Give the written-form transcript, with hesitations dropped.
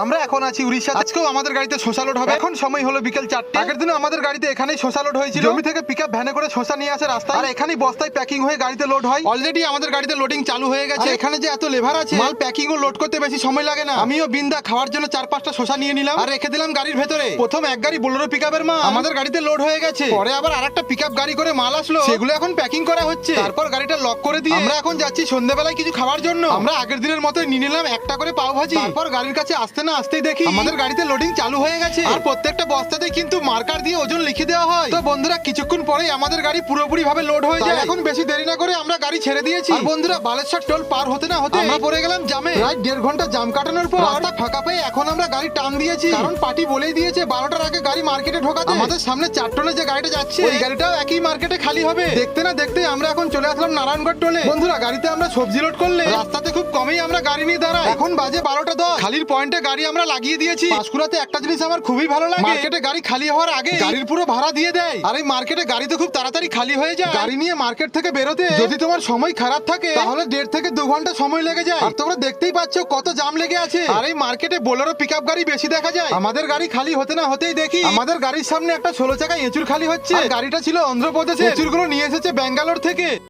আমরা এখন আছি উড়িষ্যা। আজকেও আমাদের গাড়িতে শসা লোড হবে। এখন সময় হলো বিকেল 4টে। আগের দিন আমাদের গাড়িতে এখানেই শসা লোড হয়েছিল। জমি থেকে পিকআপ ভ্যানে করে শসা নিয়ে আসে রাস্তায়, আর এখানেই বস্তায় প্যাকিং হয়ে গাড়িতে লোড হয়। অলরেডি আমাদের গাড়িতে লোডিং চালু হয়ে গেছে। এখানে যে এত লেভার আছে, মাল প্যাকিং ও লোড করতে বেশি সময় লাগে না। আমিও বিন্দা খাওয়ার জন্য 4-5টা শসা নিয়ে নিলাম আর রেখে দিলাম গাড়ির ভেতরে। প্রথম এক গাড়ি বোলেরো পিকআপের মাল আমাদের গাড়িতে লোড হয়ে গেছে। পরে আবার আরেকটা পিকআপ গাড়ি করে মাল আসলো, সেগুলো এখন প্যাকিং করা হচ্ছে। তারপর গাড়িটা লক করে দিয়ে আমরা এখন যাচ্ছি সন্ধ্যাবেলায় কিছু খাওয়ার জন্য। আমরা আগের দিনের মতো নিয়ে নিলাম একটা করে পাও ভাজি। তারপর গাড়ির কাছে আসতে না আসতেই দেখি আমাদের গাড়িতে লোডিং চালু হয়ে গেছে। আর প্রত্যেকটা বস্তাতে কিন্তু মার্কার দিয়ে ওজন লিখে দেওয়া হয়। তো বন্ধুরা কিছুক্ষণ পরেই আমাদের গাড়ি পুরোপুরি ভাবে লোড হয়ে যায়। এখন বেশি দেরি না করে আমরা গাড়ি ছেড়ে দিয়েছি। আর বন্ধুরা বালেশ্বর টোল পার হতে না হতে আমরা পড়ে গেলাম জামে। প্রায় 1.5 ঘন্টা জাম কাটানোর পর রাস্তা ফাঁকা পেয়ে এখন আমরা গাড়ি টান দিয়েছি, কারণ পার্টি বলেই দিয়েছে 12টার আগে গাড়ি মার্কেটে ঢোকাতে। আমাদের সামনে 4 টোলে যে গাড়িটা যাচ্ছে ওই গাড়িটাও একই মার্কেটে খালি হবে। দেখতে না দেখতে আমরা এখন চলে আসলাম নারায়ণগড় টোলে। বন্ধুরা গাড়িতে আমরা সবজি লোড করলে রাস্তাতে খুব কমই আমরা গাড়ি নিয়ে দাঁড়াই। এখন বাজে 12টা 10। খালির পয়েন্টে গাড়ি আমরা লাগিয়ে দিয়েছি। পাঁশকুড়াতে একটা জিনিস আমার খুবই ভালো লাগে, মার্কেটে গাড়ি খালি হওয়ার আগে গাড়ির পুরো ভাড়া দিয়ে দেয়। আর এই মার্কেটে গাড়ি তো খুব তাড়াতাড়ি খালি হয়ে যায়। গাড়ি নিয়ে মার্কেট থেকে বেরোতে যদি তোমার সময় খারাপ থাকে তাহলে 1.5 থেকে 2 ঘন্টা সময় লেগে যায়। আর তোমরা দেখতেই পাচ্ছ কত জাম লেগে আছে। আর এই মার্কেটে বোলেরো পিকআপ গাড়ি বেশি দেখা যায়। আমাদের গাড়ি খালি হতে না হতেই দেখি আমাদের গাড়ির সামনে একটা 16 চাকা এঁচুর খালি হচ্ছে। আর গাড়িটা ছিল অন্ধ্রপ্রদেশে, এঁচুরগুলো নিয়ে এসেছে ব্যাঙ্গালোর থেকে।